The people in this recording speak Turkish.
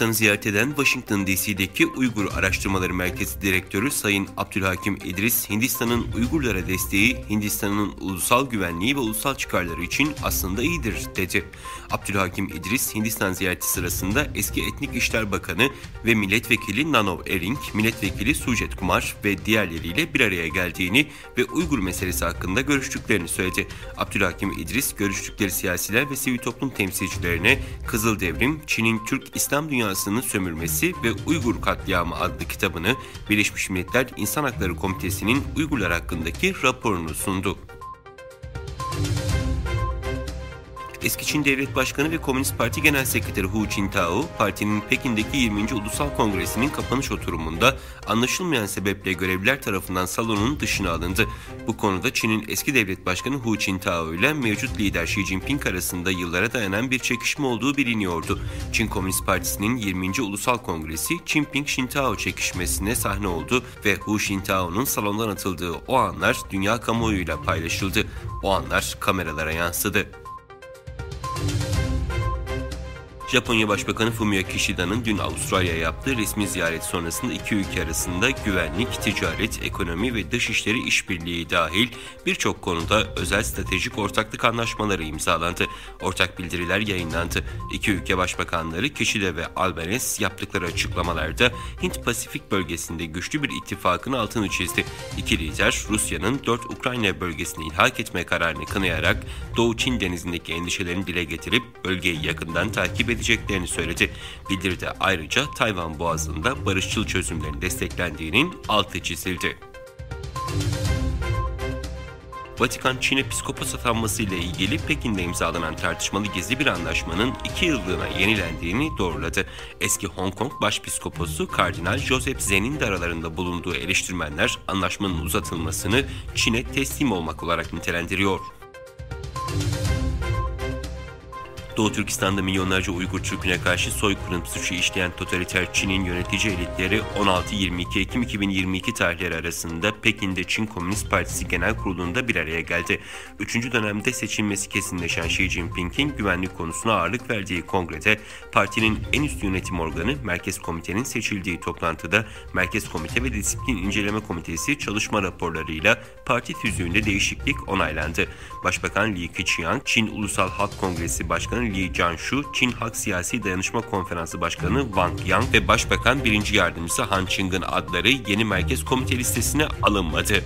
Hindistan'ı ziyaret eden Washington DC'deki Uygur Araştırmaları Merkezi Direktörü Sayın Abdülhakim İdris, Hindistan'ın Uygurlara desteği, Hindistan'ın ulusal güvenliği ve ulusal çıkarları için aslında iyidir, dedi. Abdülhakim İdris, Hindistan ziyareti sırasında eski Etnik İşler Bakanı ve Milletvekili Nanov Ering, Milletvekili Sujet Kumar ve diğerleriyle bir araya geldiğini ve Uygur meselesi hakkında görüştüklerini söyledi. Abdülhakim İdris, görüştükleri siyasiler ve sivil toplum temsilcilerine Kızıl Devrim, Çin'in Türk İslam dünyasının sömürmesi ve Uygur katliamı adlı kitabını, Birleşmiş Milletler İnsan Hakları Komitesi'nin Uygurlar hakkındaki raporunu sundu. Eski Çin Devlet Başkanı ve Komünist Parti Genel Sekreteri Hu Jintao, partinin Pekin'deki 20. Ulusal Kongresi'nin kapanış oturumunda anlaşılmayan sebeple görevliler tarafından salonun dışına alındı. Bu konuda Çin'in eski devlet başkanı Hu Jintao ile mevcut lider Xi Jinping arasında yıllara dayanan bir çekişme olduğu biliniyordu. Çin Komünist Partisi'nin 20. Ulusal Kongresi Jinping-Jintao çekişmesine sahne oldu ve Hu Jintao'nun salondan atıldığı o anlar dünya kamuoyuyla paylaşıldı. O anlar kameralara yansıdı. Japonya Başbakanı Fumio Kishida'nın dün Avustralya'ya yaptığı resmi ziyaret sonrasında iki ülke arasında güvenlik, ticaret, ekonomi ve dışişleri işbirliği dahil birçok konuda özel stratejik ortaklık anlaşmaları imzalandı. Ortak bildiriler yayınlandı. İki ülke başbakanları Kishida ve Albanese yaptıkları açıklamalarda Hint-Pasifik bölgesinde güçlü bir ittifakın altını çizdi. İki lider Rusya'nın 4 Ukrayna bölgesini ilhak etme kararını kınayarak Doğu Çin Denizi'ndeki endişelerini dile getirip bölgeyi yakından takip edeceklerini söyledi. Bildiride ayrıca Tayvan Boğazı'nda barışçıl çözümlerin desteklendiğinin altı çizildi. Vatikan, Çin'e psikopos atanması ile ilgili Pekin'de imzalanan tartışmalı gizli bir anlaşmanın 2 yıllığına yenilendiğini doğruladı. Eski Hong Kong Başpiskoposu Kardinal Joseph Zen'in de aralarında bulunduğu eleştirmenler anlaşmanın uzatılmasını Çin'e teslim olmak olarak nitelendiriyor. Doğu Türkistan'da milyonlarca Uygur Türk'üne karşı soykırım suçu işleyen totaliter Çin'in yönetici elitleri 16-22 Ekim 2022 tarihleri arasında Pekin'de Çin Komünist Partisi Genel Kurulu'nda bir araya geldi. 3. dönemde seçilmesi kesinleşen Xi Jinping'in güvenlik konusuna ağırlık verdiği kongrede partinin en üst yönetim organı Merkez Komite'nin seçildiği toplantıda Merkez Komite ve Disiplin İnceleme Komitesi çalışma raporlarıyla parti tüzüğünde değişiklik onaylandı. Başbakan Li Keqiang, Çin Ulusal Halk Kongresi Başkanı Li Jianshu, Çin Halk Siyasi Dayanışma Konferansı Başkanı Wang Yang ve Başbakan 1. Yardımcısı Han Ching'in adları yeni Merkez Komite listesine alınmadı.